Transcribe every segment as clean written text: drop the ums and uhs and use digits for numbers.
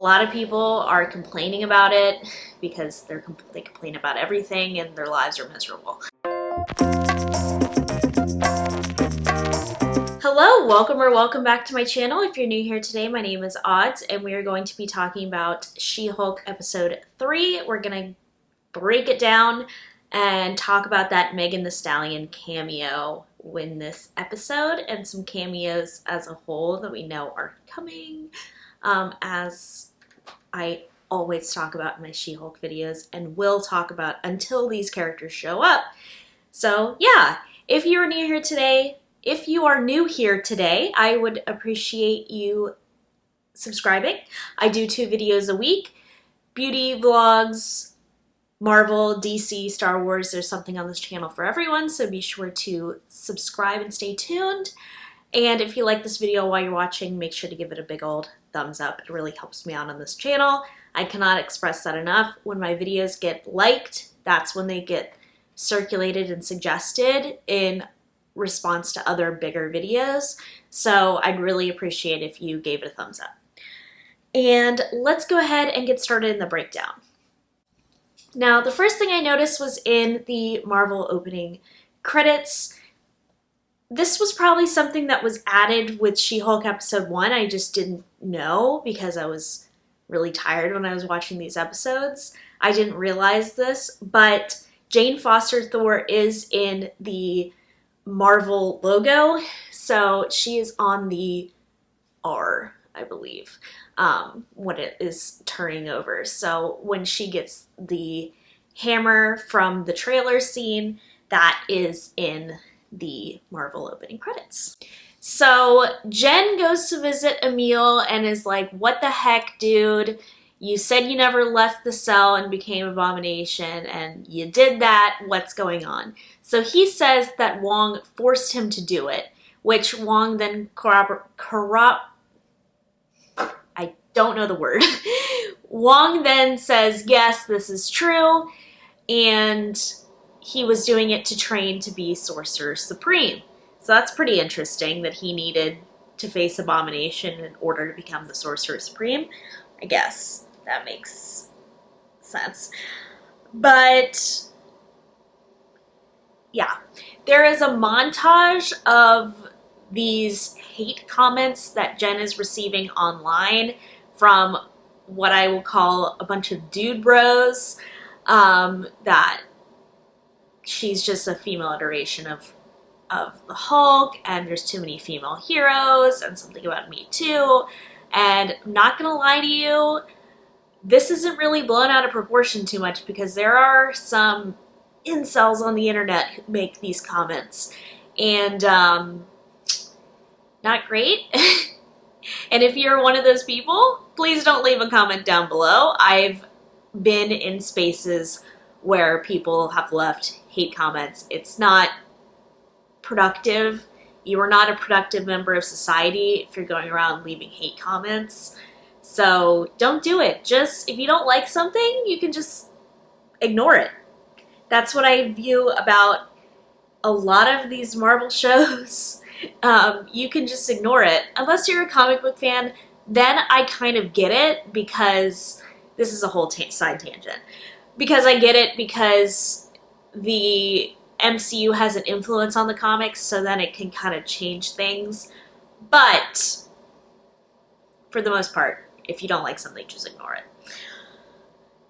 A lot of people are complaining about it because they complain about everything and their lives are miserable. Hello, welcome back to my channel. If you're new here today, my name is Odds and we are going to be talking about She-Hulk episode 3. We're going to break it down and talk about that Megan Thee Stallion cameo in this episode and some cameos as a whole that we know are coming, as I always talk about in my She-Hulk videos and will talk about until these characters show up. So yeah, if you are new here today, I would appreciate you subscribing. I do 2 videos a week, beauty vlogs, Marvel, DC, Star Wars. There's something on this channel for everyone, so be sure to subscribe and stay tuned. And if you like this video while you're watching, make sure to give it a big old thumbs up. It really helps me out on this channel. I cannot express that enough. When my videos get liked, that's when they get circulated and suggested in response to other bigger videos. So I'd really appreciate if you gave it a thumbs up. And let's go ahead and get started in the breakdown. Now, the first thing I noticed was in the Marvel opening credits. This was probably something that was added with She-Hulk episode 1. I just didn't know because I was really tired when I was watching these episodes. I didn't realize this, but Jane Foster Thor is in the Marvel logo, so she is on the R, I believe, when it is turning over. So when she gets the hammer from the trailer scene, that is in the Marvel opening credits. So Jen goes to visit Emil and is like, what the heck, dude? You said you never left the cell and became Abomination, and you did that. What's going on? So he says that Wong forced him to do it, which Wong then I don't know the word. Wong then says, yes, this is true, and he was doing it to train to be Sorcerer Supreme. So that's pretty interesting that he needed to face Abomination in order to become the Sorcerer Supreme. I guess that makes sense. But yeah, there is a montage of these hate comments that Jen is receiving online from what I will call a bunch of dude bros, that she's just a female iteration of the Hulk, and there's too many female heroes, and something about Me Too. And I'm not gonna lie to you, this isn't really blown out of proportion too much because there are some incels on the internet who make these comments, and not great. And if you're one of those people, please don't leave a comment down below. I've been in spaces where people have left hate comments. It's not productive. You are not a productive member of society if you're going around leaving hate comments. So don't do it. Just, if you don't like something, you can just ignore it. That's what I view about a lot of these Marvel shows. You can just ignore it. Unless you're a comic book fan, then I kind of get it, because this is a whole side tangent. Because I get it because the MCU has an influence on the comics, so then it can kind of change things. But for the most part, if you don't like something, just ignore it.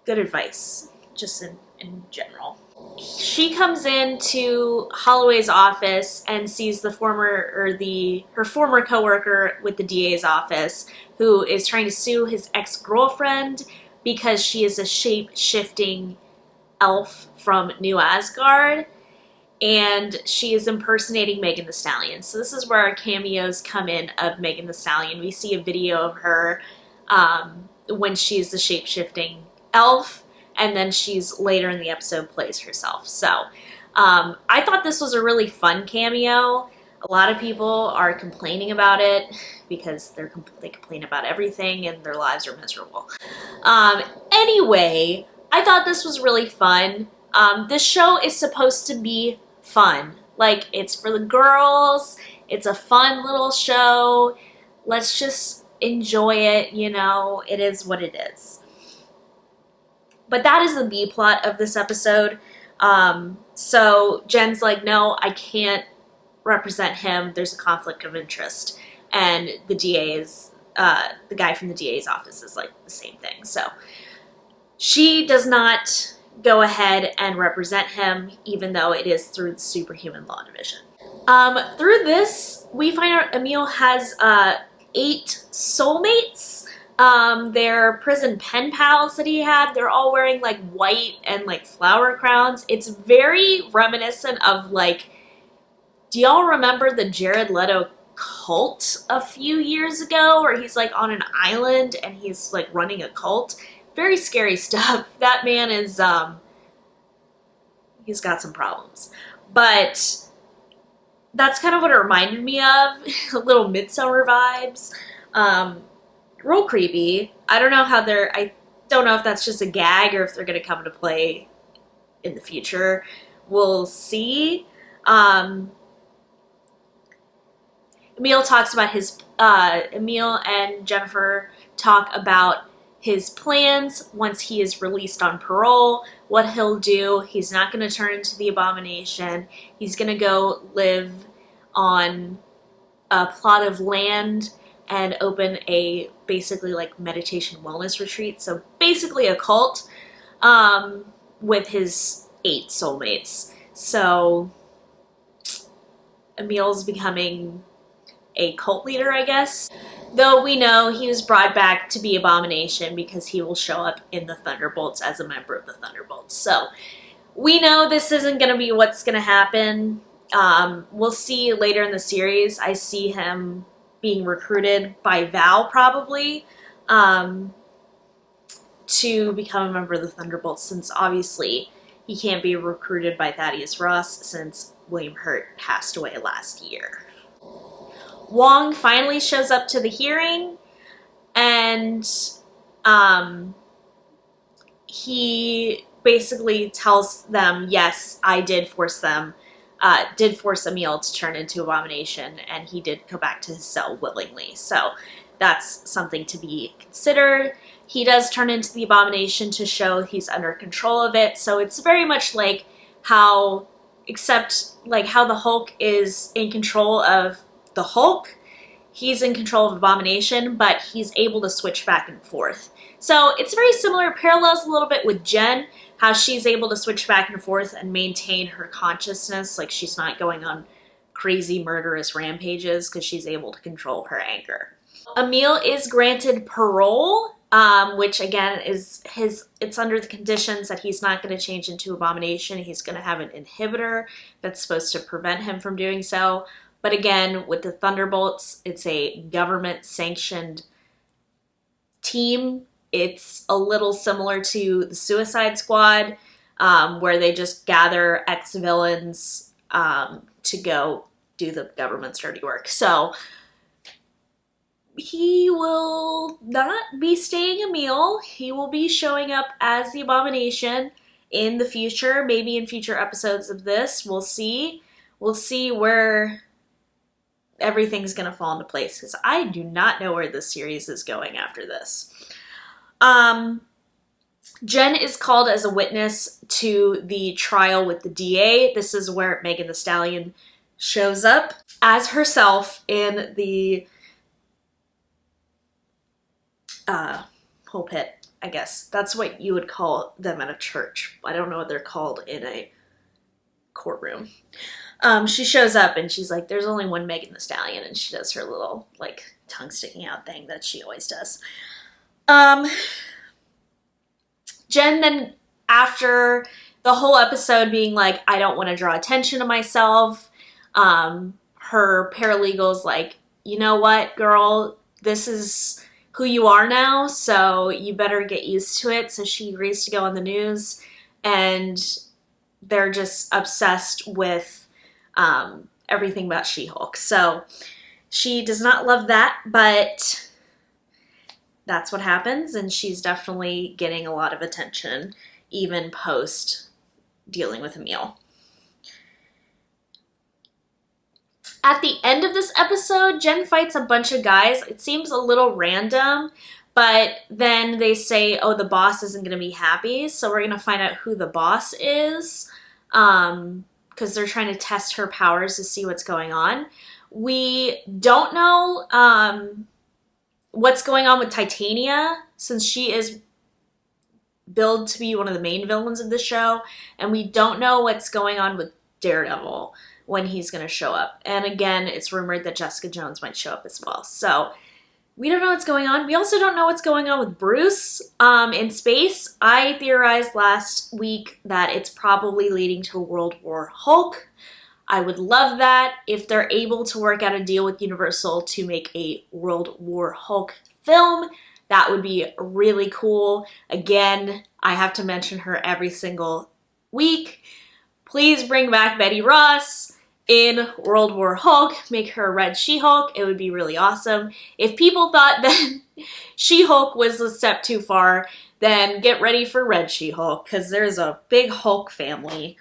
Good advice, just in general. She comes into Holloway's office and sees her former coworker with the DA's office, who is trying to sue his ex-girlfriend because she is a shape-shifting elf from New Asgard, and she is impersonating Megan Thee Stallion. So this is where our cameos come in of Megan Thee Stallion. We see a video of her when she's the shape-shifting elf, and then she's later in the episode plays herself. So I thought this was a really fun cameo. A lot of people are complaining about it because they complain about everything and their lives are miserable. Anyway, I thought this was really fun. This show is supposed to be fun. Like, it's for the girls. It's a fun little show. Let's just enjoy it, it is what it is. But that is the B plot of this episode. So Jen's like, no, I can't represent him. There's a conflict of interest. And the the guy from the DA's office is like the same thing. So she does not go ahead and represent him, even though it is through the Superhuman Law Division. Through this, we find out Emil has 8 soulmates. They're prison pen pals that he had. They're all wearing like white and like flower crowns. It's very reminiscent of like, do y'all remember the Jared Leto cult a few years ago where he's like on an island and he's like running a cult? Very scary stuff. That man is, he's got some problems. But that's kind of what it reminded me of. A little Midsummer vibes. Real creepy. I don't know if that's just a gag or if they're going to come to play in the future. We'll see. Emil talks about Emil and Jennifer talk about his plans once he is released on parole, what he'll do. He's not going to turn into the Abomination. He's going to go live on a plot of land and open a basically like meditation wellness retreat. So basically a cult with his 8 soulmates. So Emil's becoming a cult leader, I guess. Though we know he was brought back to be Abomination because he will show up in the Thunderbolts as a member of the Thunderbolts. So we know this isn't going to be what's going to happen. We'll see later in the series. I see him being recruited by Val probably to become a member of the Thunderbolts, since obviously he can't be recruited by Thaddeus Ross since William Hurt passed away last year. Wong finally shows up to the hearing, and he basically tells them, yes, I did force Emil to turn into Abomination, and he did go back to his cell willingly. So that's something to be considered. He does turn into the Abomination to show he's under control of it. So it's very much like how the Hulk is in control of the Hulk. He's in control of Abomination, but he's able to switch back and forth. So it's very similar, parallels a little bit with Jen, how she's able to switch back and forth and maintain her consciousness. Like, she's not going on crazy murderous rampages because she's able to control her anger. Emil is granted parole, which again it's under the conditions that he's not going to change into Abomination. He's going to have an inhibitor that's supposed to prevent him from doing so. But again, with the Thunderbolts, it's a government-sanctioned team. It's a little similar to the Suicide Squad, where they just gather ex-villains to go do the government's dirty work. So he will not be staying Emil. He will be showing up as the Abomination in the future, maybe in future episodes of this. We'll see. We'll see where everything's going to fall into place, because I do not know where this series is going after this. Jen is called as a witness to the trial with the DA. This is where Megan Thee Stallion shows up as herself in the pulpit, I guess. That's what you would call them at a church. I don't know what they're called in a courtroom. She shows up and she's like, there's only one Megan Thee Stallion, and she does her little like tongue sticking out thing that she always does. Jen then, after the whole episode being like, I don't want to draw attention to myself, her paralegal's like, you know what, girl, this is who you are now, so you better get used to it. So she agrees to go on the news, and they're just obsessed with everything about She-Hulk. So she does not love that, but that's what happens, and she's definitely getting a lot of attention, even post dealing with Emil. At the end of this episode, Jen fights a bunch of guys. It seems a little random, but then they say, oh, the boss isn't going to be happy, so we're going to find out who the boss is, because they're trying to test her powers to see what's going on. We don't know what's going on with Titania, since she is billed to be one of the main villains of the show, and we don't know what's going on with Daredevil when he's going to show up. And again, it's rumored that Jessica Jones might show up as well. So we don't know what's going on. We also don't know what's going on with Bruce in space. I theorized last week that it's probably leading to World War Hulk. I would love that if they're able to work out a deal with Universal to make a World War Hulk film. That would be really cool. Again, I have to mention her every single week. Please bring back Betty Ross in World War Hulk. Make her Red She-Hulk. It would be really awesome. If people thought that She-Hulk was a step too far, then get ready for Red She-Hulk, because there's a big Hulk family.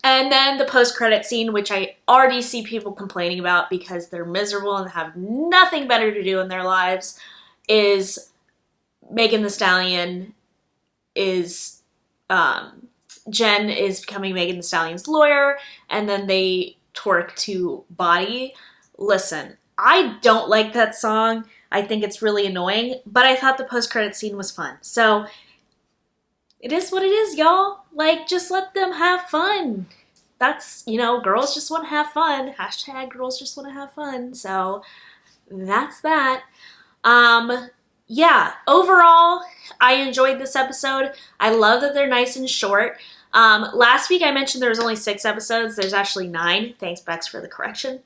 And then the post-credit scene, which I already see people complaining about because they're miserable and have nothing better to do in their lives, is Megan Thee Stallion is... Jen is becoming Megan Thee Stallion's lawyer, and then they twerk to Body. Listen, I don't like that song. I think it's really annoying, but I thought the post-credit scene was fun. So, it is what it is, y'all. Like, just let them have fun. That's, you know, girls just want to have fun. Hashtag girls just want to have fun. So, that's that. Yeah, overall, I enjoyed this episode. I love that they're nice and short. Last week I mentioned there was only 6 episodes. There's actually 9. Thanks, Bex, for the correction.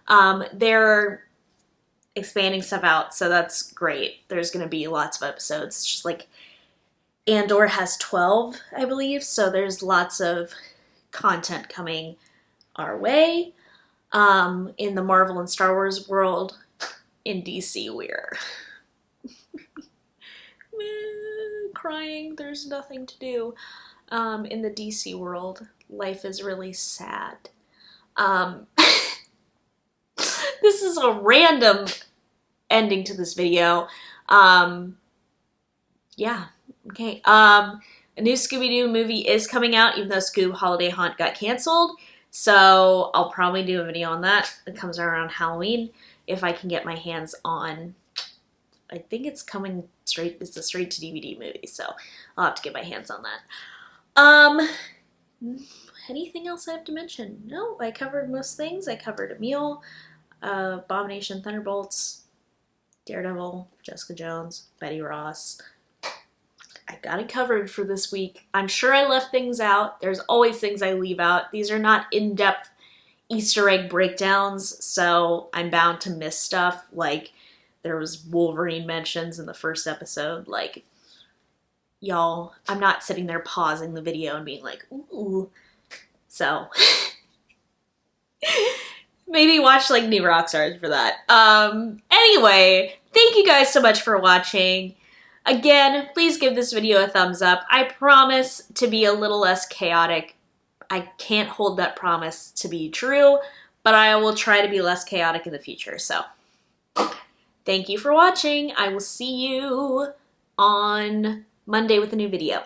They're expanding stuff out, so that's great. There's going to be lots of episodes. It's just like Andor has 12, I believe, so there's lots of content coming our way. In the Marvel and Star Wars world, in DC, we're crying. There's nothing to do. In the DC world, life is really sad. This is a random ending to this video. Yeah, okay. A new Scooby-Doo movie is coming out, even though Scoob Holiday Haunt got canceled. So I'll probably do a video on that. It comes around Halloween if I can get my hands on. I think it's coming straight. It's a straight to DVD movie, so I'll have to get my hands on that. Anything else I have to mention? No, I covered most things. I covered Emil, Abomination Thunderbolts, Daredevil, Jessica Jones, Betty Ross. I got it covered for this week. I'm sure I left things out. There's always things I leave out. These are not in-depth Easter egg breakdowns, so I'm bound to miss stuff. Like, there was Wolverine mentions in the first episode. Like, y'all, I'm not sitting there pausing the video and being like, ooh. So, maybe watch, like, New Rockstars for that. Anyway, thank you guys so much for watching. Again, please give this video a thumbs up. I promise to be a little less chaotic. I can't hold that promise to be true, but I will try to be less chaotic in the future. So, thank you for watching. I will see you on Monday with a new video.